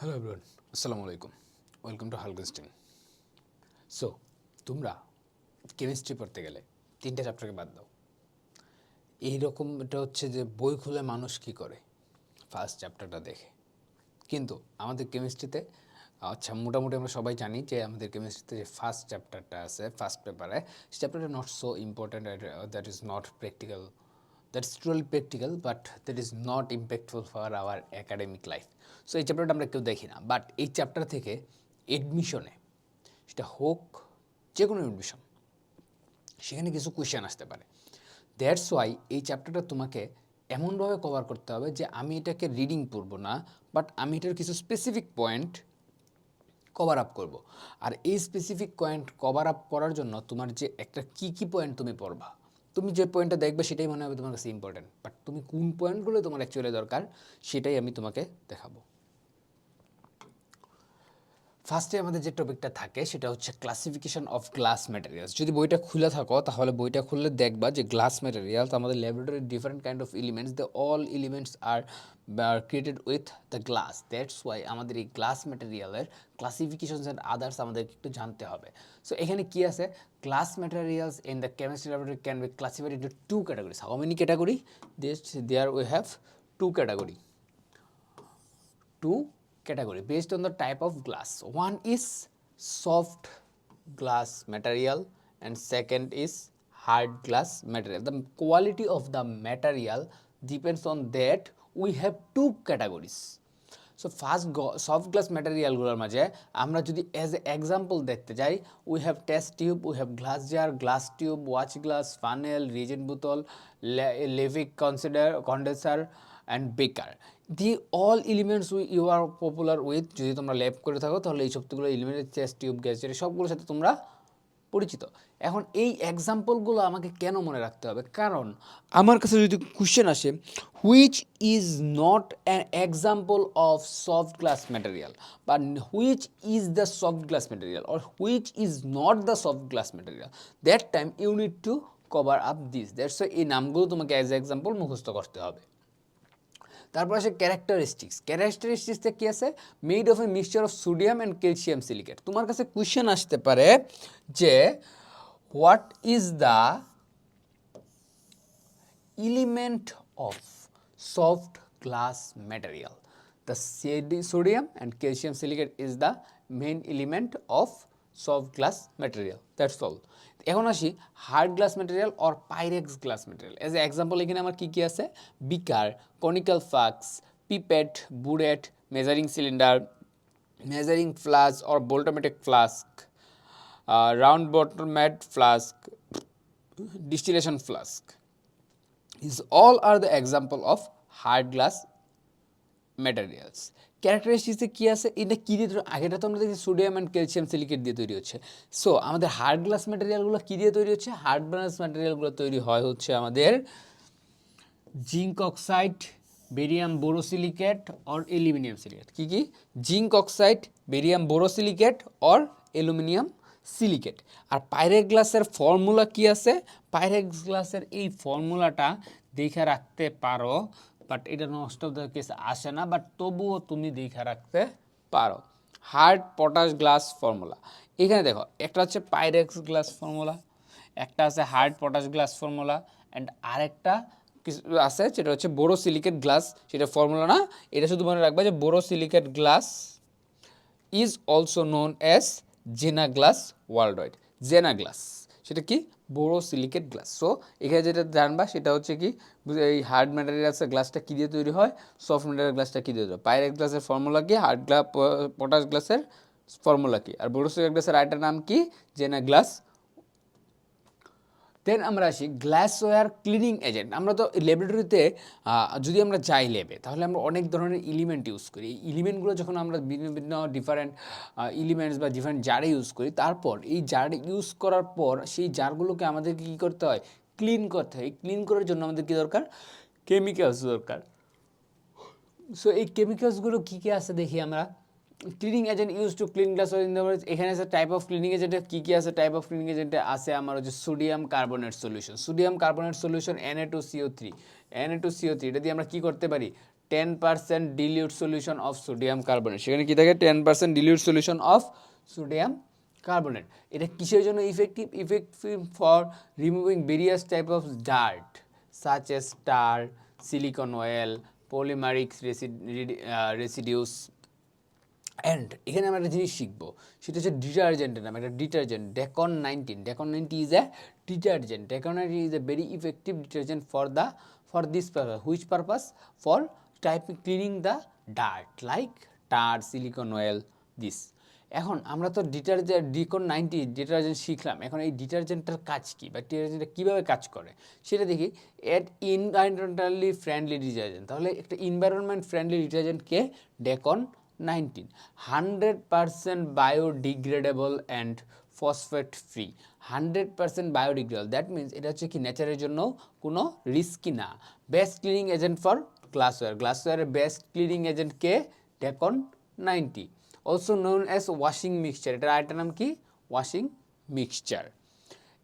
Hello everyone, আসসালামু আলাইকুম। Welcome to হালকেনস্টিন। সো তোমরা কেমিস্ট্রি পড়তে গেলে 3টে চ্যাপ্টারকে বাদ দাও। এইরকম এটা হচ্ছে যে বই খুলে মানুষ কী করে, ফার্স্ট চ্যাপ্টারটা দেখে। কিন্তু আমাদের কেমিস্ট্রিতে মোটামুটি আমরা সবাই জানি যে আমাদের কেমিস্ট্রিতে যে ফার্স্ট চ্যাপ্টারটা আছে ফার্স্ট পেপারে, সে চ্যাপ্টারটা not so important, that is not practical, that's truly practical, but that is not impactful for our academic life. So এই চ্যাপ্টারটা আমরা কেউ দেখি না, বাট এই চ্যাপ্টার থেকে এডমিশনে, সেটা হোক যে কোনো এডমিশন, সেখানে কিছু কোয়েশ্চেন আসতে পারে। দ্যাটস ওয়াই এই চ্যাপ্টারটা তোমাকে এমনভাবে কভার করতে হবে যে আমি এটাকে রিডিং পড়বো না, বাট আমি এটার কিছু স্পেসিফিক পয়েন্ট কভার আপ করব। আর এই স্পেসিফিক পয়েন্ট কভার আপ করার জন্য তোমার যে একটা কী পয়েন্ট তুমি পড়বা, তুমি যে পয়েন্টটা দেখবে সেটাই মনে হবে তোমার কাছে ইম্পর্টেন্ট, বাট তুমি কোন পয়েন্টগুলো তোমার অ্যাকচুয়ালি দরকার সেটাই আমি তোমাকে দেখাবো। ফার্স্টে আমাদের যে টপিকটা থাকে সেটা হচ্ছে ক্লাসিফিকেশন অফ গ্লাস ম্যাটেরিয়ালস। যদি বইটা খুলে থাকো তাহলে বইটা খুললে দেখবা যে গ্লাস ম্যাটেরিয়ালস আমাদের ল্যাবরেটরির different kind of elements, the all elements are created with the glass. That's why আমাদের এই গ্লাস ম্যাটেরিয়ালের ক্লাসিফিকেশনস অ্যান্ড আদার্স আমাদেরকে একটু জানতে হবে। সো এখানে কি আছে, glass materials in the chemistry laboratory can be classified into two categories. How many category? There we have two category. Two category based on the type of glass. One is soft glass material and second is hard glass material. The quality of the material depends on that. We have two categories. So first soft glass material গুলোর মাঝে আমরা যদি as a example দেখতে যাই, we have test tube, we have glass jar, glass tube, watch glass, funnel, reagent বোতল, Levick condenser and beaker. The all elements you are popular with, যদি তোমরা lab করে থাকো তাহলে এই সবগুলো এলিমেন্টের টেস্ট টিউব, গ্যাস jar সবগুলোর সাথে তোমরা পরিচিত। এখন এই এক্সাম্পলগুলো আমাকে কেন মনে রাখতে হবে? কারণ আমার কাছে যদি কোশ্চেন আসে, which is not an example of soft glass material, বা which is the soft glass material, or which is not the soft glass material, that time you need to cover up this. That's এই নামগুলো তোমাকে as example মুখস্থ করতে হবে। তারপর আসে ক্যারেক্টারিস্টিক্সে কী আছে, made of A mixture of sodium and calcium silicate. তোমার কাছে কোয়েশ্চেন আসতে পারে যে what is the element of soft glass material? The sodium and calcium silicate is the main element of soft glass material. That's all. এখন আসি hard glass material or pyrex glass material. As a example এখানে আমার কী কী আছে, beaker, conical flask, pipette, burette, measuring cylinder, measuring flask or volumetric flask, round bottomed flask, distillation flask. These all are the example of hard glass materials. ক্যারেক্টারিস্টিক্সে কী আছে, এটা কী দিয়ে তৈরি? আগেটা তো আমরা দেখছি সোডিয়াম অ্যান্ড ক্যালসিয়াম সিলিকেট দিয়ে তৈরি হচ্ছে। সো আমাদের হার্ড গ্লাস ম্যাটেরিয়ালগুলো কী দিয়ে তৈরি হচ্ছে? হার্ড গ্লাস ম্যাটেরিয়ালগুলো তৈরি হয় হচ্ছে আমাদের zinc oxide, barium borosilicate or aluminium silicate. কী কী? Zinc oxide, barium borosilicate or aluminium silicate. আর পাইরেক্স গ্লাসের ফর্মুলা কি আছে? পাইরেক্স গ্লাসের এই ফর্মুলাটা দেখে রাখতে পারো, বাট এটা নষ্ট কেস আসে না, বাট তবুও তুমি দেখে রাখতে পারো। হার্ড পটাশ গ্লাস ফর্মুলা এখানে দেখো, একটা হচ্ছে পাইরেক্স গ্লাস ফর্মুলা, একটা আছে hard potash glass formula, and আরেকটা কিছু আছে যেটা হচ্ছে বোরোসিলিকেট গ্লাস। সেটা ফর্মুলা না, এটা শুধু মনে রাখবা যে borosilicate glass is also known as জেনা গ্লাস ওয়ার্ল্ডওয়াইড। জেনা গ্লাস সেটা কি? Borosilicate glass. সো এখানে যেটা জানবা সেটা হচ্ছে কি, এই হার্ড ম্যাটেরিয়ালসের গ্লাসটা কী দিয়ে তৈরি হয়, সফট ম্যাটেরিয়াল গ্লাসটা কী দিয়ে তৈরি হয়। পাইরেক্স গ্লাসের ফর্মুলা কি, হার্ড গ্লাস পটাশ গ্লাসের ফর্মুলা কি, আর বোরোসিলিকেট গ্লাসের আরেকটা নাম কি, জেনা গ্লাস। দেন আমরা আসি গ্লাসওয়্যার ক্লিনিং এজেন্ট। আমরা তো ল্যাবরেটরিতে যদি আমরা যাই ল্যাবে, তাহলে আমরা অনেক ধরনের এলিমেন্ট ইউজ করি। এই এলিমেন্টগুলো যখন আমরা বিভিন্ন ডিফারেন্ট এলিমেন্টস বা ডিফারেন্ট জারে ইউজ করি, তারপর এই জারে ইউজ করার পর সেই জারগুলোকে আমাদেরকে কী করতে হয়, ক্লিন করতে হয়। ক্লিন করার জন্য আমাদের কী দরকার, কেমিক্যালস দরকার। সো এই কেমিক্যালসগুলো কী কী আছে দেখি আমরা। Cleaning agent use to clean glass in the, এখানে আছে টাইপ অফ ক্লিনিং এজেন্টে কী কী আছে, টাইপ অফ ক্লিনিং এজেন্টে আছে আমার হচ্ছে sodium carbonate solution, sodium carbonate solution Na2CO3, এটা দিয়ে আমরা কী করতে পারি, 10% dilute solution of sodium carbonate, সেখানে কি থাকে 10% dilute solution of sodium carbonate. এটা কিসের জন্য effective for removing various type of dirt such as tar, silicone oil, polymeric residues. And এখানে আমরা একটা জিনিস শিখবো, সেটা হচ্ছে ডিটারজেন্টের নাম, একটা detergent Decon 90 is a detergent. Decon 90 is a very effective detergent for this purpose, which purpose? For cleaning the dirt like tar, silicon oil, this. এখন আমরা তো ডেকন 90 ডিটারজেন্ট শিখলাম, এখন এই ডিটারজেন্টটার কাজ কী বা ডিটারজেন্টটা কীভাবে কাজ করে সেটা দেখি। এনভায়রনমেন্টালি ফ্রেন্ডলি ডিটারজেন্ট, তাহলে একটা এনভায়রনমেন্ট ফ্রেন্ডলি ডিটারজেন্টকে Decon 19, 100% biodegradable and phosphate free, 100% biodegradable, that means এটা হচ্ছে কি নেচারের জন্য কোনো রিস্কি না। Best cleaning agent for glassware, গ্লাসওয়্যারের বেস্ট ক্লিনিং এজেন্টকে Decon 90, also known as washing mixture, এটার আরেকটা নাম কি? Washing mixture.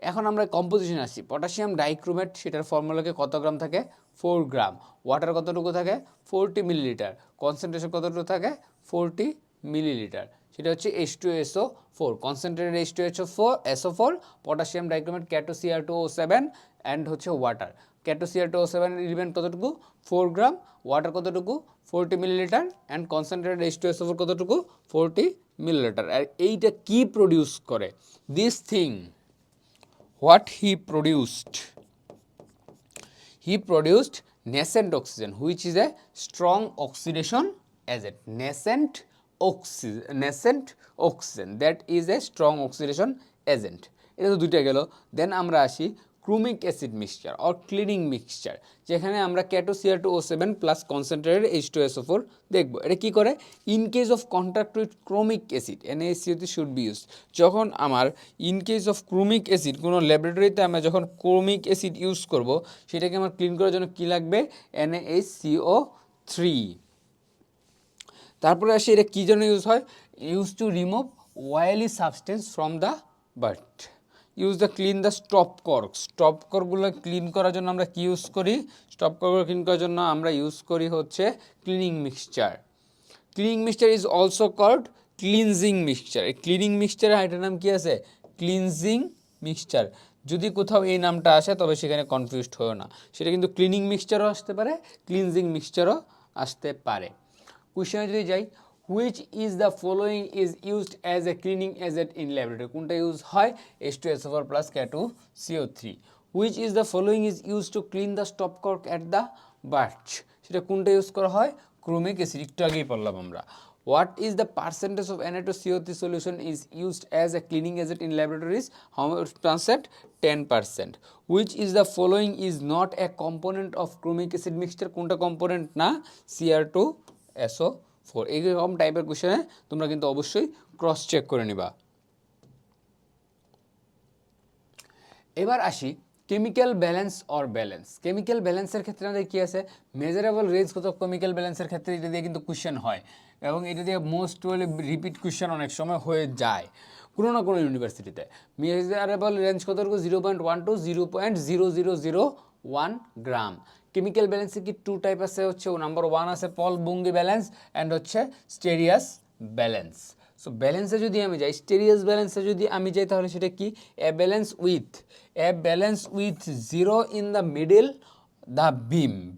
এখন আমরা কম্পোজিশন আসছি। পটাশিয়াম ডাইক্রোমেট, সেটার ফর্মুলাকে কত গ্রাম থাকে? 4 গ্রাম। ওয়াটার কতটুকু থাকে? 40 মিলিলিটার। কনসেন্ট্রেশন কতটুকু থাকে? 40 মিলিলিটার। সেটা হচ্ছে H2SO4, concentrated H2SO4, potassium dichromate, KCl2O7 and হচ্ছে ওয়াটার। KCl2O7 এলিমেন্ট কতটুকু? 4 গ্রাম। ওয়াটার কতটুকু? 40 মিলিলিটার অ্যান্ড কনসেন্ট্রেটেড H2SO4 কতটুকু? 40 মিলিলিটার। আর এইটা কি প্রডিউস করে? This thing, what he produced nascent oxygen, which is a strong oxidation agent. Nascent oxygen, that is a strong oxidation agent. এটা তো দুইটা গেল। দেন আমরা আসি chromic acid mixture or cleaning mixture, যেখানে আমরা KCl2O7 প্লাস কনসেন্ট্রেটেড H2SO4 দেখব। এটা কি করে? In case of contact with chromic acid NaCO3 should be use. যখন আমার in case of chromic acid, কোনো ল্যাবরেটরিতে আমরা যখন ক্রোমিক অ্যাসিড ইউজ করব, সেটাকে আমার ক্লিন করার জন্য কি লাগবে? NaCO3। তারপরে আসি এটা কী জন্য ইউজ হয়? Use to remove oily substance from the but. Use the clean the stop কর্কগুলো ক্লিন করার জন্য আমরা কি ইউজ করি? স্টপ কর্কগুলো ক্লিন করার জন্য আমরা ইউজ করি হচ্ছে cleaning mixture. Cleaning mixture is also called cleansing mixture. এই ক্লিনিং মিক্সচারের এটার নাম কি আছে? Cleansing mixture. যদি কোথাও এই নামটা আসে তবে সেখানে কনফিউজড হয়েও না, সেটা কিন্তু ক্লিনিং মিক্সচারও আসতে পারে, ক্লিনজিং মিক্সচারও আসতে পারে। কোয়েশ্চেনে যদি যাই, which is the following is used as a cleaning agent in laboratory? কোনটা ইউজ হয়? H2SO4 plus K2CO3। Which is the following is use to clean the stop cork at the birch? সেটা কোনটা use করা হয়? Chromic acid, একটু আগেই পড়লাম আমরা। What is the percentage of Na2CO3 solution is used as a cleaning agent in laboratories? How much percent? 10%. Which is the following is not a component of chromic acid mixture? কোনটা component না? Cr2SO4। এইরকম টাইপের কোশ্চেনে তোমরা কিন্তু অবশ্যই cross check করে নিবা। এবার আসি chemical balance or balance. Chemical ব্যালেন্সের ক্ষেত্রে আমাদের কী আছে? মেজারেবল রেঞ্জ কত কেমিক্যাল ব্যালেন্সের ক্ষেত্রে, এটা দিয়ে কিন্তু কোশ্চেন হয় এবং এটা দিয়ে মোস্ট রিপিট কোশ্চেন অনেক সময় হয়ে যায় কোনো না কোনো ইউনিভার্সিটিতে। মেজারেবল রেঞ্জ কতটুকু? 0.1 to 0.0001 গ্রাম। কেমিক্যাল ব্যালেন্সে কি টু টাইপ আছে, হচ্ছে নাম্বার 1 আছে পল বুঙ্গি ব্যালেন্স অ্যান্ড হচ্ছে স্টেরিয়াস ব্যালেন্স। সো ব্যালেন্সে যদি আমি যাই, স্টেরিয়াস ব্যালেন্সে যদি আমি যাই, তাহলে সেটা কি? A balance with 0 in the middle the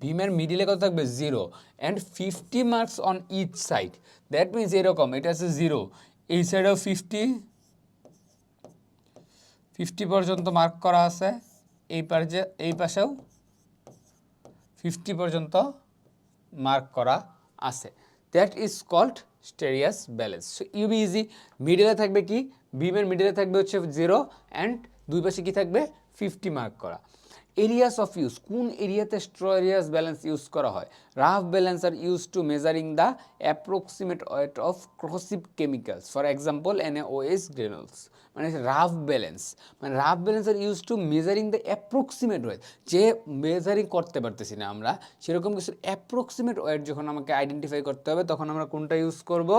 বিমের মিডিলে কত থাকবে? 0 and 50 marks on each side. That means এরকম, এটা আছে 0, এই সাইডেও 50 পর্যন্ত মার্ক করা আছে, এই পাশেও 50 পর্যন্ত মার্ক করা আছে। That is called Sartorius balance. So you be easy. মিডিলে থাকবে কি? বিমের মিডিলে থাকবে হচ্ছে 0 অ্যান্ড দুই পাশে কি থাকবে? 50 মার্ক করা। এরিয়াস অফ ইউজ, কোন এরিয়াতে স্টেরিয়াস ব্যালেন্স ইউজ করা হয়? রাফ ব্যালেন্স আর use to measuring the approximate weight of corrosive chemicals, for example NaOH granules. মানে রাফ ব্যালেন্স আর use to measuring the approximate weight, যে মেজারিং করতে পারতেছি না আমরা, সেরকম কিছু অ্যাপ্রক্সিমেট ওয়েট যখন আমাকে আইডেন্টিফাই করতে হবে, তখন আমরা কোনটা ইউজ করব?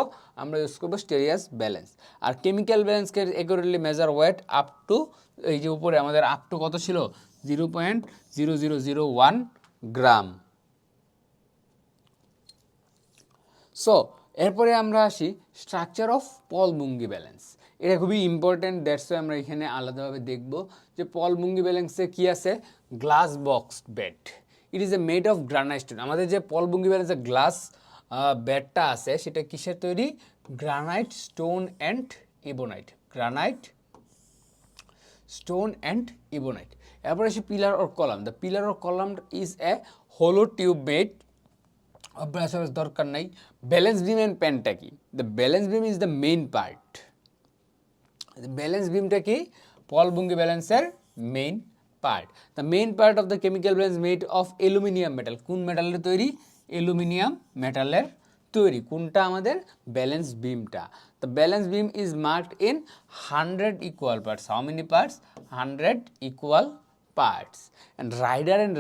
আমরা ইউজ করবো স্টেরিয়াস ব্যালেন্স। আর কেমিক্যাল ব্যালেন্সকে accurately measure weight up to, এই যে উপরে আমাদের আপ টু কত ছিল? 0.0001 গ্রাম। সো এরপরে আমরা আসি স্ট্রাকচার অফ পল-বুঙ্গি ব্যালেন্স। এটা খুবই ইম্পর্টেন্ট, দ্যাটস ওয়াই আমরা এখানে আলাদাভাবে দেখব যে পল-বুঙ্গি ব্যালেন্সে কি আছে। Glass box bed, it is a made of granite stone. আমাদের যে পল-বুঙ্গি ব্যালেন্সের গ্লাস বেডটা আছে সেটা কিসের তৈরি? Granite stone and ebonite, granite stone and ebonite. এরপরে আসি pillar or column. The pillar or column is a hollow tube made, অভ্যাস দরকার নাই। ব্যালেন্স বিম অ্যান্ড প্যানটা কি? The balance beam is the main part. Balance বিমটা কি? Paul Bunge ব্যালেন্সের main part. The main part of the chemical balance made of aluminium metal. কোন মেটালের তৈরি? অ্যালুমিনিয়াম মেটালের তৈরি। কোনটা? আমাদের ব্যালেন্স বিমটা। The balance beam is marked in 100 equal parts. How many parts? 100 equal parts. And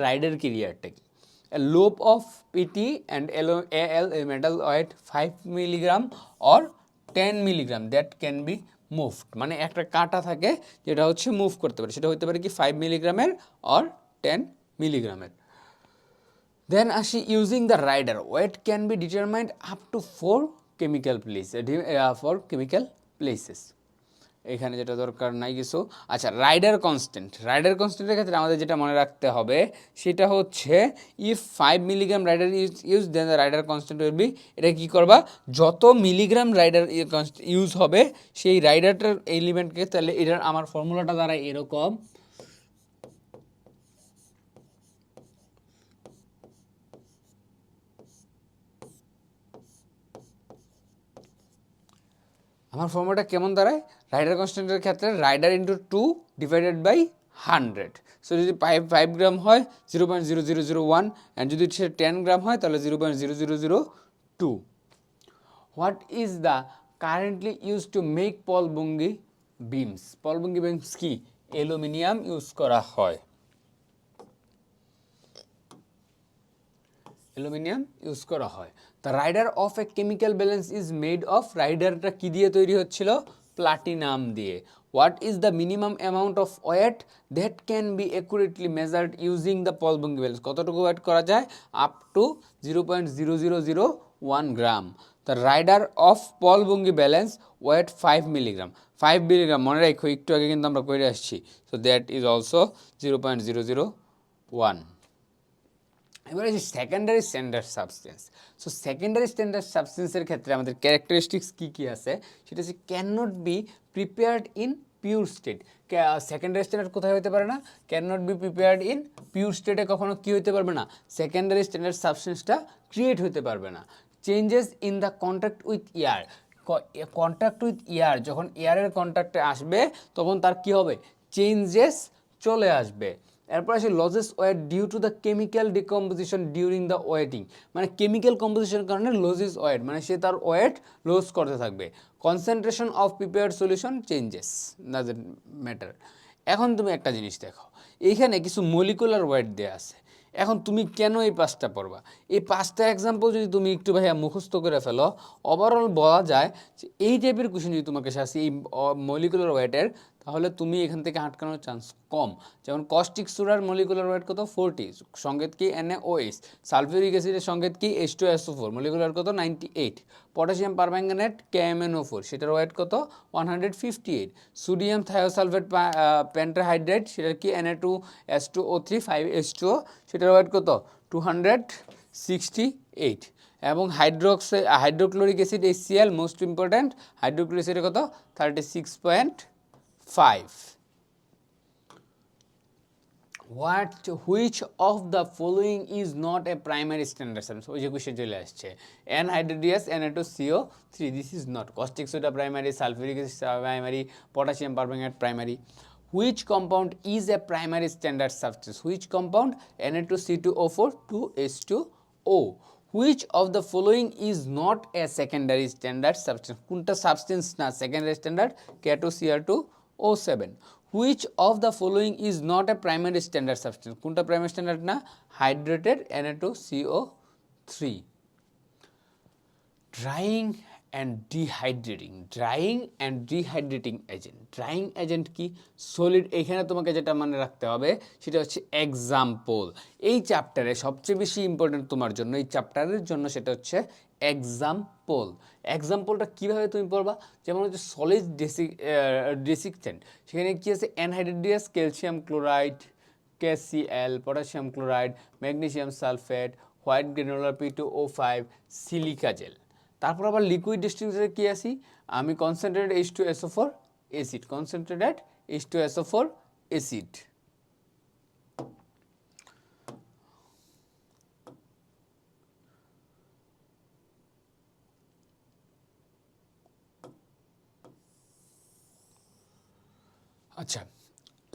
rider কেরিয়ারটা কি? A lobe of PT and AL a metal weight 5 milligram or 10 milligram that can be moved, মানে একটা কাঁটা থাকে যেটা হচ্ছে move করতে পারে, সেটা হতে পারে কি 5 মিলিগ্রামের or 10 মিলিগ্রামের। দেন আসি using the rider, weight can be determined up to 4 chemical places. এখানে যেটা দরকার নাই কিছু। আচ্ছা, রাইডার কনস্ট্যান্টের ক্ষেত্রে আমাদের যেটা মনে রাখতে হবে সেটা হচ্ছে if 5 milligram rider use then the rider constant will be, এটা কী করবা, যত মিলিগ্রাম রাইডার ইউজ হবে সেই রাইডারটার এলিমেন্টকে, তাহলে এটার আমার ফর্মুলাটা দাঁড়ায় এরকম। আমার ফর্মুলাটা কেমন দাঁড়ায়? রাইডার কনস্ট্যান্টের ক্ষেত্রে rider into 2 divided by 100। So যদি 5 গ্রাম হয় 0.0001, অ্যান্ড যদি সে 10 গ্রাম হয় তাহলে 0.0002। What is the currently use to make Paul Bunge beams? Paul Bunge beams কি? অ্যালুমিনিয়াম ইউজ করা হয়, অ্যালুমিনিয়াম ইউজ করা হয়। The rider of a chemical balance is made of, রাইডারটা কী দিয়ে তৈরি হচ্ছিল? প্লাটিনাম দিয়ে। What is the minimum amount of weight that can be accurately measured using the Paul Bunge balance? কতটুকু ওয়েট করা যায়? Up to 0.0001 gram. The rider of Paul Bunge balance wait 5 milligram. 5 milligram মনে রাখো, একটু আগে কিন্তু আমরা করে আসছি। So that is also 0.001। এবার এই যে secondary standard substance. So secondary standard সাবস্টেন্সের ক্ষেত্রে আমাদের ক্যারেক্টারিস্টিক্স কী কী আছে সেটা হচ্ছে can not be prepared in pure state. Secondary standard কোথায় হতে পারে না? Can not be prepared in pure স্টেটে কখনো কী হতে পারবে না? সেকেন্ডারি স্ট্যান্ডার্ড সাবস্টেন্সটা ক্রিয়েট হতে পারবে না। Changes in the contact with air, contact with air, যখন এয়ারের কন্ট্যাক্টে আসবে তখন তার কী হবে? চেঞ্জেস চলে আসবে। এরপর আসে losses weight due to the chemical decomposition during the weighting, মানে কেমিক্যাল কম্পোজিশনের কারণে লসেস ওয়েট, মানে সে তার ওয়েট লস করতে থাকবে। Concentration of prepared solution changes, doesn't matter. এখন তুমি একটা জিনিস দেখো, এইখানে কিছু মলিকুলার ওয়েট দেওয়া আছে। এখন তুমি কেন এই 5টা পড়বা? এই 5টা এক্সাম্পল যদি তুমি একটু ভাইয়া মুখস্থ করে ফেলো, ওভারঅল বলা যায় যে এই টাইপের কোয়েশ্চেন যদি তোমাকে আসে এই মলিকুলার ওয়েটের, তাহলে তুমি এখান থেকে আটকানোর চান্স কম। যেমন কস্টিক সোডার মলিকুলার ওয়েট কত? 40, সংকেত কি? NaOH। সালফিউরিক অ্যাসিডের সংকেত কি? H2SO4, মলিকুলার কত? 98। পটাশিয়াম পারম্যাঙ্গানেট KMnO4, সেটার ওয়েট কত? 158। সোডিয়াম থায়োসালফেট পেন্টাহাইড্রেট, সেটার কি? Na2H2O3 5H2O, সেটার ওয়েট কত? 268। এবং hydrochloric acid HCl, most important, hydrochloric অ্যাসিডের কত? 36.5। which of the following is not a primary standard substance? ওই যে কোশ্চেন চলে আসছে, anhydrous Na2CO3, this is not. caustic soda primary, sulfuric acid primary, potassium permanganate primary. Which compound is a primary standard substance? Which compound? Na2C2O4 2H2O. Which of the following is not a secondary standard substance? কোনটা substance না secondary standard? K2Cr2O7. Which of the following is not a primary standard substance? কোনটা primary standard না? Hydrated Na2CO3. Drying and dehydrating, drawing and dehydrating agent. Drawing agent কি? Solid. এখানে তোমাকে যেটা মনে রাখতে হবে সেটা হচ্ছে এক্সাম্পল। এই চ্যাপ্টারে সবচেয়ে বেশি ইম্পর্টেন্ট তোমার জন্য, এই চ্যাপ্টারের জন্য সেটা হচ্ছে এক্সাম্পল। এক্সাম্পলটা কীভাবে তুমি পড়বা? যেমন হচ্ছে সলিড ডেসিকচেন্ট, সেখানে কী আছে? Anhydrate, calcium chloride KCl, potassium chloride, magnesium sulphate, white granular P2O5, silica gel. তারপর আবার লিকুইড ডিস্টিংশনে কী আসি আমি? Concentrated H2SO4 acid, concentrated H2SO4 acid. আচ্ছা,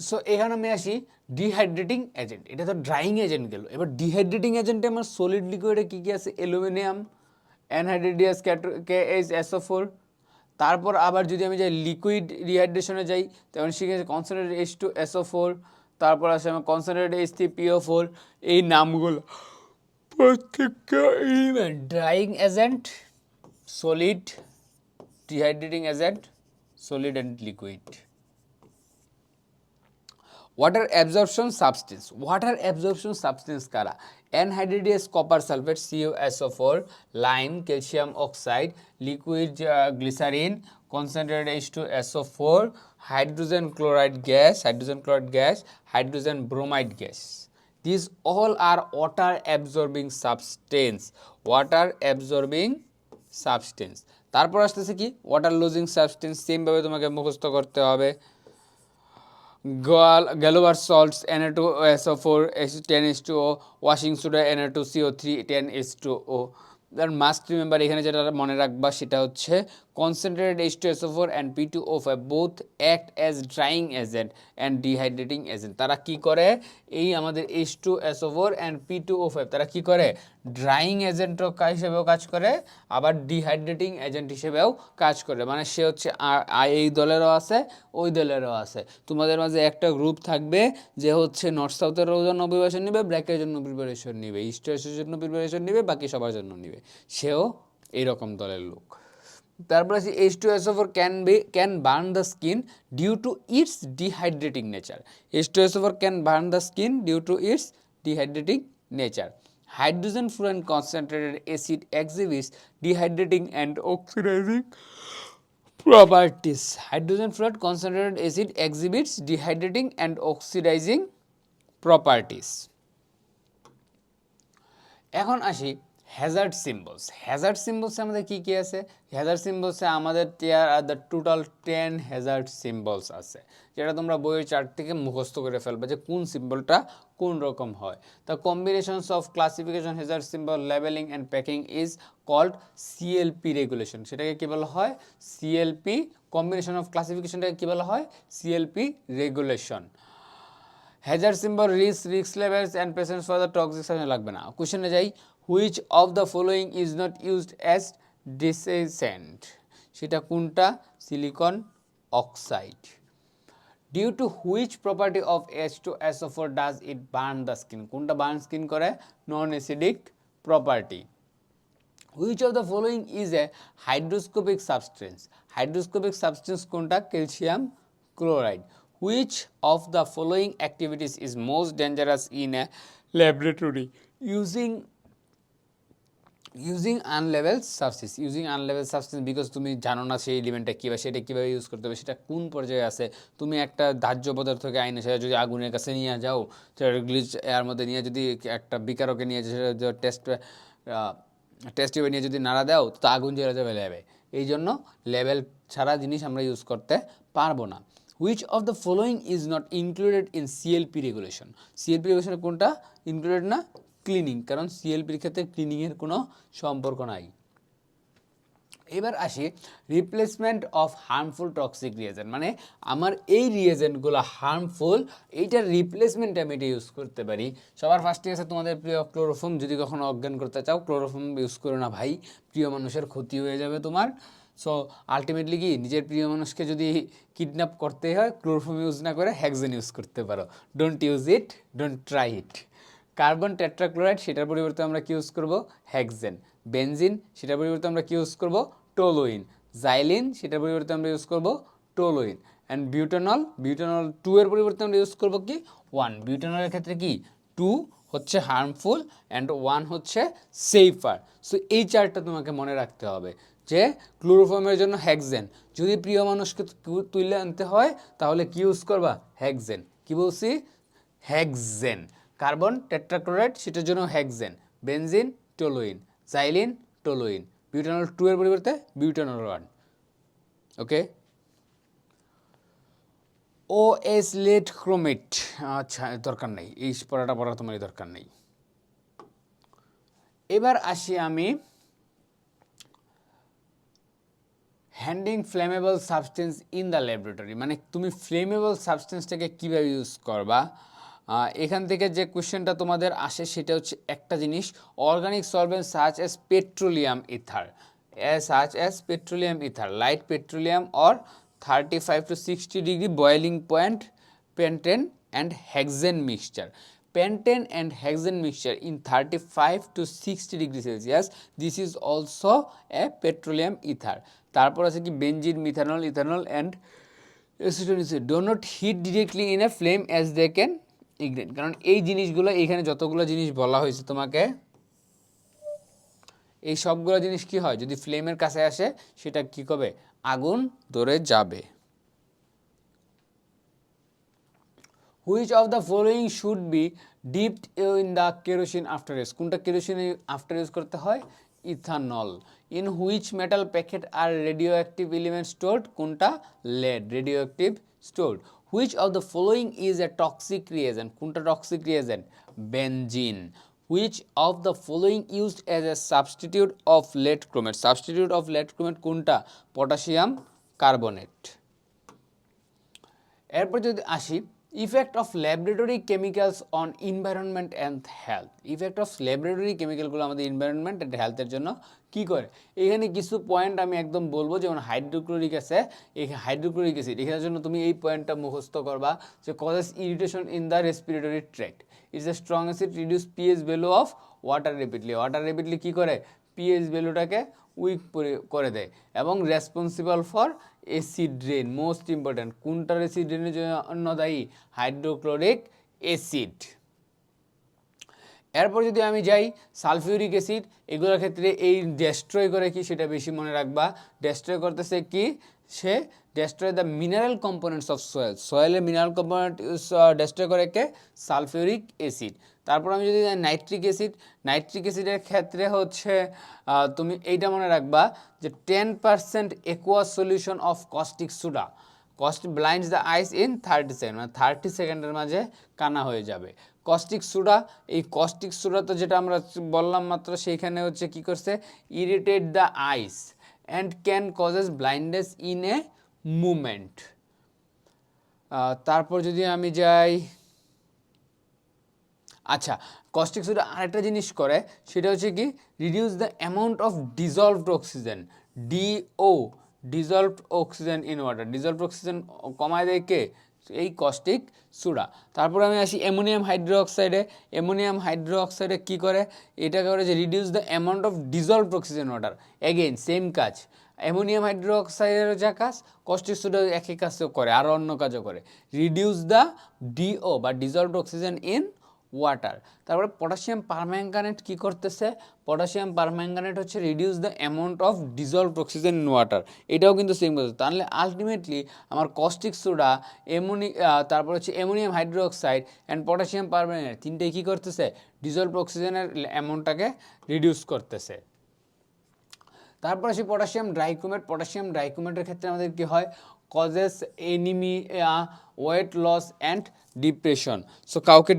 সো এখানে আমি আসি ডিহাইড্রেটিং এজেন্ট। এটা তো ড্রাইং এজেন্ট গেল। এবার ডিহাইড্রেটিং এজেন্টে আমার সলিড লিকুইডে কী কী আছে? Aluminium, anhydrate, KHSO4। তারপর আবার যদি আমি যাই লিকুইড রিহাইড্রেশনে যাই, তখন সেখানে কনসেন্ট্রেটেড H2SO4, তারপর আসে আমার কনসেন্ট্রেটেড H3PO4। এই নামগুলো প্রত্যেকটা element drying agent, solid, dehydrating agent, solid and liquid. Water absorption substance. Water absorption substance কারা? Anhydrate, copper sulphate CuSO4, lime, calcium oxide, liquid glycerine, concentrated H2SO4, hydrogen chloride gas, hydrogen bromide gas. These all are water absorbing substance. Water absorbing substance. তারপর আসতেছে কি? Water losing substance. সেমভাবে তোমাকে মুখস্থ করতে হবে। Gallows salts Na2SO4 10H2O, washing soda Na2CO3 10H2O। আর must remember, এখানে যেটা মনে রাখবা সেটা হচ্ছে concentrated H2SO4 and P2O5 both act as drawing agent and dehydrating agent. তারা কি করে? এই আমাদের H2SO4 অ্যান্ড P2O5 তারা কি করে? ড্রাইং এজেন্ট হিসেবেও কাজ করে, আবার ডিহাইড্রেটিং এজেন্ট হিসেবেও কাজ করে। মানে সে হচ্ছে এই দলেরও আছে, ওই দলেরও আছে। তোমাদের মাঝে একটা গ্রুপ থাকবে যে হচ্ছে নর্থ সাউথের জন্য প্রিপারেশন নেবে, ব্র্যাকের জন্য প্রিপারেশন নেবে, ইস্ট ওয়েস্টের জন্য প্রিপারেশন নেবে, বাকি সবার জন্য নেবে। সেও এইরকম দলের লোক। তারপর আছে H2SO4 can burn the skin due to its dehydrating nature. H2SO4 can burn the skin due to its dehydrating nature. Hydrogen fluoride concentrated acid exhibits dehydrating and oxidizing properties. Hydrogen fluoride concentrated acid exhibits dehydrating and oxidizing properties. এখন আসি Hazard symbols. Hazard সিম্বলসে আমাদের কী কী আছে? Hazard সিম্বলসে আমাদের the total 10 Hazard symbols আছে, যেটা তোমরা বইয়ের চার্ট থেকে মুখস্থ করে ফেলবে যে কোন সিম্বলটা কোন রকম হয়। The combinations of classification hazard symbol labelling and packing is called CLP regulation. সেটাকে কী বলা হয়? CLP। কম্বিনেশন অফ ক্লাসিফিকেশনটাকে কী বলা হয়? CLP regulation. Hazard symbol risk levels and presence for the toxic substance লাগবে না। কোশ্চেনে যাই, which of the following is not used as desiccant? সেটা কোনটা? Silicon oxide. Due to which property of H2SO4 does it burn the skin? কোনটা burn skin করে? Non acidic property. Which of the following is a hydroscopic substance? Hydroscopic substance কোনটা? Calcium chloride. Which of the following activities is most dangerous in a laboratory? Using unlevel substance. Using unlevel substance because তুমি জানো না সেই এলিমেন্টটা কী বা সেটা কীভাবে use করতে হবে, সেটা কোন পর্যায়ে আছে। তুমি একটা দাহ্য পদার্থকে আইনে সেটা যদি আগুনের কাছে নিয়ে যাও, সেটা গ্লিচ এর মধ্যে নিয়ে যদি একটা বিকারকে নিয়ে সেটা টেস্ট টিউবে নিয়ে যদি নাড়া দাও তো আগুন জ্বলে যাবে। এই জন্য লেভেল ছাড়া জিনিস আমরা ইউজ করতে পারবো না। Which of the following is not included in CLP regulation? CLP regulation কোনটা ইনক্লুডেড না? ক্লিনিং, কারণ CLPর ক্ষেত্রে ক্লিনিংয়ের কোনো সম্পর্ক নাই। এবার আসি replacement of harmful toxic reagent. মানে আমার এই রিয়েজেন্টগুলো হার্মফুল, এইটার রিপ্লেসমেন্ট আমি এটা ইউজ করতে পারি। সবার ফার্স্টে আছে তোমাদের প্রিয় ক্লোরোফর্ম। যদি কখনো অজ্ঞান করতে চাও ক্লোরোফর্ম ইউজ করো না ভাই, প্রিয় মানুষের ক্ষতি হয়ে যাবে তোমার। সো আলটিমেটলি কি, নিজের প্রিয় মানুষকে যদি কিডন্যাপ করতে হয় ক্লোরোফর্ম ইউজ না করে হেক্সেন ইউজ করতে পারো। Don't use it, don't try it. Carbon tetrachloride, সেটার পরিবর্তে আমরা কি ইউজ করব? হেক্সেন। বেনজিন, সেটার পরিবর্তে আমরা কি ইউজ করব? টোলুইন। জাইলিন সেটার পরিবর্তে আমরা ইউজ করব টোলুইন। অ্যান্ড বিউটানল 2 এর পরিবর্তে আমরা ইউজ করব কি 1। বিউটানলের ক্ষেত্রে কি 2 হচ্ছে হার্মফুল অ্যান্ড 1 হচ্ছে সেফার। সো এই চারটা তোমাকে মনে রাখতে হবে যে ক্লোরোফর্মের জন্য হেক্সেন, যদি প্রিয় মানুষকে তুলে আনতে হয় তাহলে কি ইউজ করবা হেক্সেন। কি বলছি হেক্সেন। কার্বন টেট্রাক্লোরাইড সেটার জন্য hexane. Benzene toluene, xylene toluene, butanol 2 এর পরিবর্তে বিউটানল 1। ওকে। OH লেড ক্রোমেট, আচ্ছা দরকার নেই, এই পড়াটা পড়ার তোমার দরকার নেই। এবার আসি আমি handling flammable substance in the laboratory, মানে তুমি ফ্লেমেবল সাবস্টেন্সটাকে কীভাবে ইউজ করবা। এখান থেকে যে কোশ্চেনটা তোমাদের আসে সেটা হচ্ছে একটা জিনিস, organic solvent such as petroleum ether, light petroleum or 35 to 60 degree boiling point pentane and hexane mixture. Pentane and hexane mixture in 35 to 60 degree Celsius. This is also a petroleum ether. তারপর আছে কি benzene, methanol, ethanol and acetone. Do not heat directly in a flame as they can ignite. কারণ এই জিনিসগুলো এখানে যতগুলো জিনিস বলা হয়েছে তোমাকে, এই সবগুলো জিনিস কি হয় যদি ফ্লেমের কাছে আসে সেটা কি করবে, আগুন ধরে যাবে। Which of the following should be dipped in the kerosene after use? কোনটা কেরোসিন আফটার ইউজ করতে হয়, ethanol. In which metal packet are radioactive elements stored? কোনটা lead, radioactive stored. Which of the following is a toxic reagent? কোনটা toxic reagent, benzene. Which of the following used as a substitute of lead chromate? Substitute of lead chromate কোনটা, potassium carbonate. এরপর যদি আসি effect of laboratory chemicals on environment and health. Effect of laboratory কেমিক্যালগুলো আমাদের environment and হেলথের জন্য কি করে, এখানে কিছু পয়েন্ট আমি একদম বলবো, যেমন হাইড্রোক্লোরিক আছে, এই হাইড্রোক্লোরিক অ্যাসিড এখানের জন্য তুমি এই পয়েন্টটা মুখস্থ করবা যে causes irritation in the respiratory tract. It's a strong acid reduce pH value of water rapidly. Water rapidly কী করে, পিএইচ ভ্যালুটাকে উইক করে দেয়। এবং responsible for acid drain, most important, কোনটার অ্যাসিড ড্রেনের জন্য দায়ী, হাইড্রোক্লোরিক অ্যাসিড। এরপর যদি আমি যাই সালফিউরিক অ্যাসিড, এগুলোর ক্ষেত্রে এই ডেস্ট্রয় করে কি সেটা বেশি মনে রাখবা। ডেস্ট্রয় করতেছে কি, সে destroy the mineral components of soil, সয়েলের মিনারেল কম্পোনেন্ট ডেস্ট্রয় করে কে, সালফিউরিক অ্যাসিড। তারপর আমি যদি নাইট্রিক অ্যাসিড, নাইট্রিক অ্যাসিডের ক্ষেত্রে হচ্ছে তুমি এইটা মনে রাখবা যে 10% aqueous solution of caustic soda blinds the eyes in 30 second, মানে 30 সেকেন্ডের মাঝে কানা হয়ে যাবে। কস্টিক সোডা, এই কস্টিক সোডা তো যেটা আমরা বললাম মাত্র, সেইখানে হচ্ছে কি করছে, irritate the eyes and can causes blindness in a movement. তারপর যদি আমি যাই, আচ্ছা কস্টিক সোডা আরেকটা জিনিস করে, সেটা হচ্ছে কি reduce the amount of dissolved oxygen, DO, dissolved oxygen in water, dissolved oxygen কমায় দেয় কে, এই কস্টিক সোডা। তারপর আমি আসি অ্যামোনিয়াম হাইড্রোক্সাইডে, অ্যামোনিয়াম হাইড্রোক্সাইডে কী করে, এটা করে যে reduce the amount of dissolved oxygen water, again same কাজ, অ্যামোনিয়াম হাইড্রোক্সাইডের যা কাজ কস্টিক সোডা একই কাজও করে, আরও অন্য কাজও করে, রিডিউস দ্য ডিও বা ডিজলভড অক্সিজেন ইন ওয়াটার। তারপরে পটাশিয়াম পারম্যাঙ্গানেট কি করতেছে, পটাশিয়াম পারম্যাঙ্গানেট হচ্ছে reduce the amount of dissolved oxygen in water, এটাও কিন্তু সেম করছে। তাহলে আলটিমেটলি আমার কস্টিক সোডা, তারপর হচ্ছে ammonium hydroxide and potassium permanganate তিনটেই কী করতেছে, ডিজলভড অক্সিজেনের অ্যামাউন্টটাকে রিডিউস করতেছে। তারপর আসি পটাশিয়াম ড্রাইক্রোমেট, পটাশিয়াম ড্রাইক্রোমেটের ক্ষেত্রে আমাদের কী হয়, causes anaemia, weight loss and depression. So কাউকে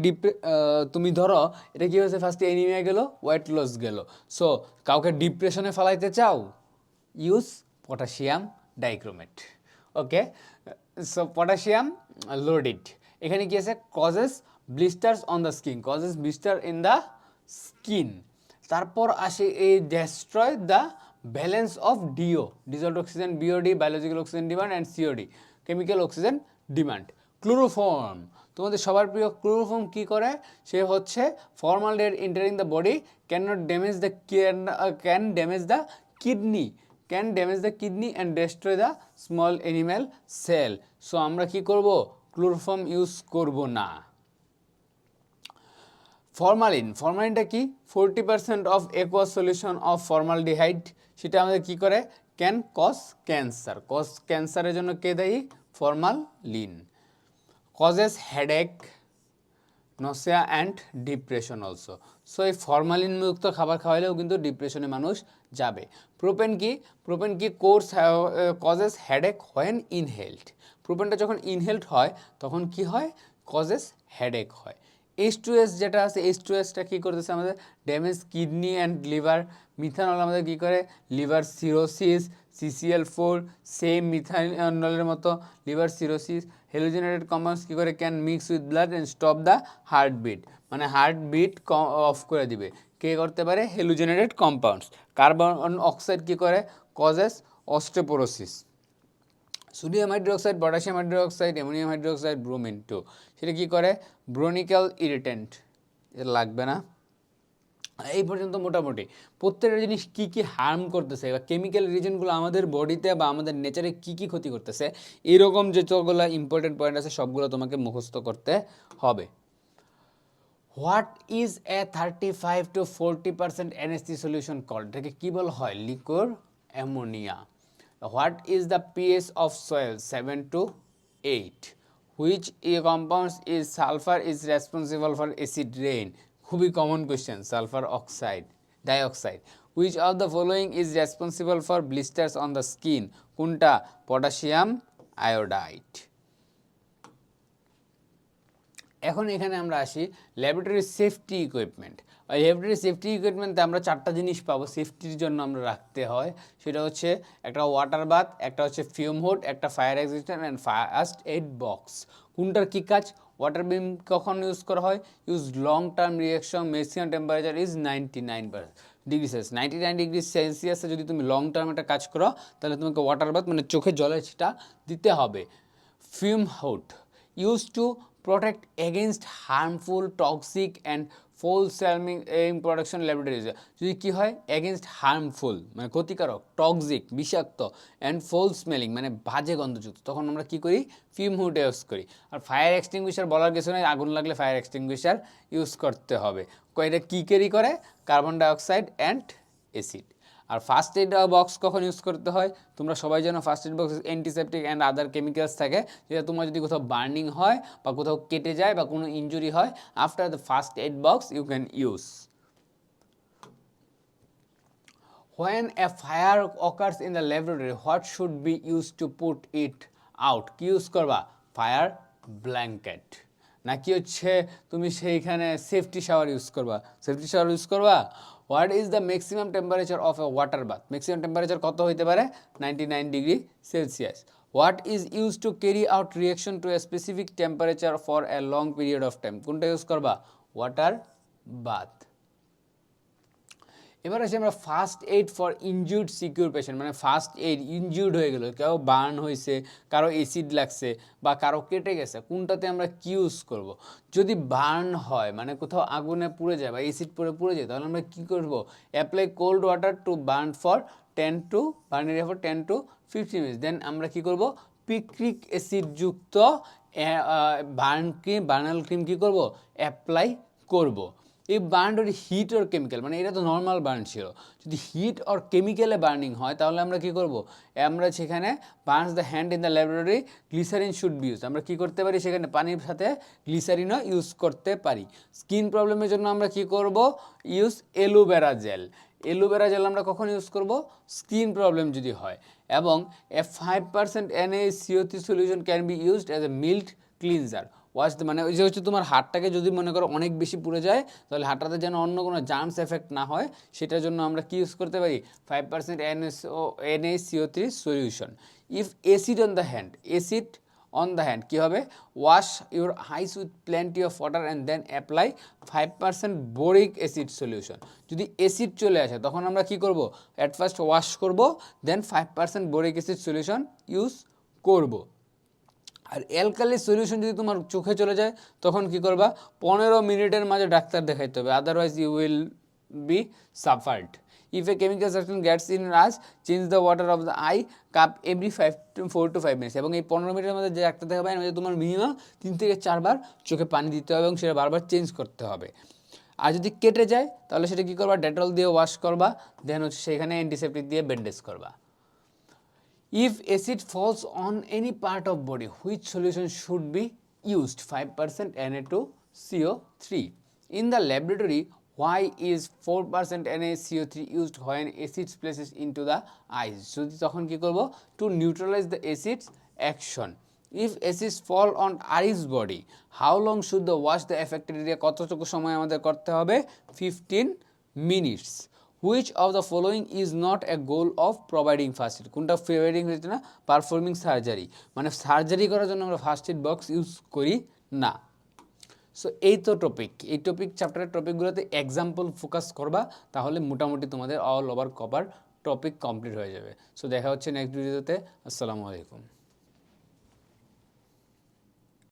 তুমি ধরো এটা কী হয়েছে, ফার্স্টে এনিমিয়া গেলো, ওয়েট লস গেলো, সো কাউকে ডিপ্রেশনে ফেলাইতে চাও, use potassium dichromate. Okay, so potassium iodide, এখানে কি আছে, causes blisters on the skin, causes blister in the skin. তারপর আসে এই destroy the balance of DO, dissolved oxygen, BOD, biological oxygen demand and COD, chemical oxygen demand. Chloroform, তোমাদের সবার প্রিয় chloroform কি করে, সে হচ্ছে formaldehyde entering the body can not damage the can damage the kidney, can damage the kidney and destroy the small animal cell. So আমরা কি করব, ক্লোরোফর্ম ইউজ করব না। ফরমালিনটা কি, 40% of aqueous solution of formaldehyde, সেটা আমাদের কি করে, ক্যান কজ ক্যান্সারের জন্য কে দায়ী, formalin. Causes headache, nausea and depression also. So এই ফরমালিন মুক্ত খাবার খাওয়াইলেও কিন্তু ডিপ্রেশনে মানুষ যাবে। প্রোপেন কি কজেস হেডেক হোয়েন ইনহেলড। প্রোপেনটা যখন ইনহেলড হয় তখন কি হয়, কজেস হেডেক হয়। H2S যেটা আছে, H2Sটা কী করতেছে আমাদের, damage kidney and liver. Methanol আমাদের কী করে, লিভার সিরোসিস। CCl4 সেম মিথানলের মতো লিভার সিরোসিস। হ্যালোজেনেটেড কম্পাউন্ডস কী করে, can mix with blood and stop the heartbeat, মানে হার্টবিট অফ করে দিবে। কে করতে পারে, হ্যালোজেনেটেড কম্পাউন্ডস। কার্বন অক্সাইড কী করে, causes osteoporosis. Sodium hydroxide, potassium hydroxide, ammonium hydroxide, bromine 2, সেটা কী করে, ব্রোনিক্যাল ইরিটেন্ট। এটা লাগবে না। এই পর্যন্ত মোটামুটি প্রত্যেকটা জিনিস কী কী হার্ম করতেছে বা কেমিক্যাল রিজনগুলো আমাদের বডিতে বা আমাদের নেচারে কী কী ক্ষতি করতেছে, এরকম যতগুলো ইম্পর্টেন্ট পয়েন্ট আছে সবগুলো তোমাকে মুখস্থ করতে হবে। What is a 35 to 40% NH3 solution called, এটাকে কী বলা হয়, liquid ammonia. What is the pH of soil, 7 to 8? Which compounds is sulfur is responsible for acid rain? খুবই common question, sulphur dioxide. Which of the following is responsible for blisters on the skin? কোনটা, potassium iodide. এখন এখানে আমরা আসি laboratory safety equipment. Laboratory safety ইকুইপমেন্টে আমরা 4টা জিনিস পাবো সেফটির জন্য আমরা রাখতে হয়। সেটা হচ্ছে একটা ওয়াটার বাথ, একটা হচ্ছে ফিউম হুড, একটা fire extinguisher and first aid box. কোনটার কী কাজ, ওয়াটার বিম কখন ইউজ করা হয়, use long term reaction, maximum temperature is 99 degree Celsius. 99 ডিগ্রি সেলসিয়াসে যদি তুমি লং টার্ম একটা কাজ করো তাহলে তোমাকে ওয়াটার বাথ মানে চোখে জলের ছিটা দিতে হবে। Fume hood use to protect against harmful, toxic and foul smelling production laboratories. যদি কি হয়, against harmful মানে ক্ষতিকারক, টক্সিক বিষাক্ত, অ্যান্ড ফোল স্মেলিং মানে বাজে গন্ধযুক্ত, তখন আমরা কি করি, ফিউম হুড ইউজ করি। আর ফায়ার এক্সটিংগুইশার বলার কিছু নেই, আগুন লাগলে ফায়ার এক্সটিংগুইশার ইউজ করতে হবে। এটা কী ক্যারি করে, কার্বন ডাইঅক্সাইড অ্যান্ড অ্যাসিড। আর ফার্স্ট এইড বক্স কখন ইউজ করতে হয়, তোমরা সবাই জানো first aid box antiseptic and other chemicals থাকে, যেটা তোমার যদি কোথাও বার্নিং হয় বা কোথাও কেটে যায় বা কোনো ইনজুরি হয়, after the first aid box you can use. When a fire occurs in the laboratory, what should be used to put it out? কি ইউজ করবা, ফায়ার ব্ল্যাঙ্কেট, নাকি হচ্ছে তুমি সেইখানে সেফটি শাওয়ার ইউজ করবা। What is the maximum temperature of a water bath, maximum temperature কত হইতে পারে, 99 degree Celsius. What is use to carry out reaction to a specific temperature for a long period of time, কোনটা use করবা, water bath. এবার আসি আমরা first aid for injured secure patient, মানে first aid, injured হয়ে গেল, কেউ burn হয়েছে, কারো অ্যাসিড লাগছে বা কারো কেটে গেছে, কোনটাতে আমরা কি ইউজ করব। যদি বার্ন হয় মানে কোথাও আগুনে পুড়ে যায় বা অ্যাসিড পুড়ে যায়, তাহলে আমরা কী করব, apply cold water to burn for 10 to 15 minutes. Then আমরা কী করব, পিক্রিক অ্যাসিডযুক্ত বার্নাল ক্রিম কী করব, অ্যাপ্লাই করব। এই বার্ন ওর হিট ওর কেমিক্যাল, মানে এটা তো নর্মাল বার্ন ছিল, যদি হিট ওর কেমিক্যালে বার্নিং হয় তাহলে আমরা কী করব, আমরা সেখানে burns the hand in the laboratory, glycerine should be use, আমরা কী করতে পারি, সেখানে পানির সাথে গ্লিসারিনও ইউজ করতে পারি। স্কিন প্রবলেমের জন্য আমরা কী করব, ইউজ অ্যালোভেরা জেল আমরা কখন ইউজ করব, স্কিন প্রবলেম যদি হয়। এবং এ 5% NaCO3 solution can be used as a milk cleanser. মানে ওই যে হচ্ছে তোমার হাড়টাকে যদি মনে করো অনেক বেশি পুড়ে যায়, তাহলে হাড়টাতে যেন অন্য কোনো জার্মস এফেক্ট না হয়, সেটার জন্য আমরা কি ইউজ করতে পারি, 5% NaCO3 solution. If acid on the hand কী হবে, wash your eyes with plenty of water and then apply 5% boric acid solution. যদি অ্যাসিড চলে আসে তখন আমরা কি করব, অ্যাট ফার্স্ট ওয়াশ করব, দেন 5% বোরিক অ্যাসিড সলিউশন ইউজ করব। আর অ্যালকালি সলিউশন যদি তোমার চোখে চলে যায় তখন কি করবা, 15 মিনিটের মাঝে ডাক্তার দেখাইতে হবে, otherwise you will be suffered. If a chemical substance gets in us change the water of the eye cup every 4 to 5 minutes, এবং এই 15 মিনিটের মধ্যে যে রাখতে হবে এর মধ্যে তোমার মিনিমাম 3 থেকে 4 বার চোখে পানি দিতে হবে এবং সেটা বারবার চেঞ্জ করতে হবে। আর যদি কেটে যায় তাহলে সেটা কী করবা, ডেটল দিয়ে ওয়াশ করবা, দেন হচ্ছে সেখানে অ্যান্টিসেপটিক দিয়ে ব্যান্ডেজ করবা। If acid falls on any part of body, which solution should be used? 5% Na2CO3. In the laboratory, why is 4% NaCO3 used when acid places into the eyes? যদি তখন কি করব, to neutralize the acid's action. If acids fall on eyes body, how long should the wash the affected area? কতটুকু সময় আমাদের করতে হবে? 15 minutes. Which of the following is not a goal of providing first aid? কোনটা providing হচ্ছে না, performing surgery, মানে surgery করার জন্য আমরা ফার্স্ট এড বক্স ইউজ করি না। সো এই তো টপিক, এই চ্যাপ্টারের টপিকগুলোতে এক্সাম্পল ফোকাস করবা, তাহলে মোটামুটি তোমাদের all over cover topic complete হয়ে যাবে। সো দেখা হচ্ছে নেক্সট ভিডিওতে। আসসালামু আলাইকুম।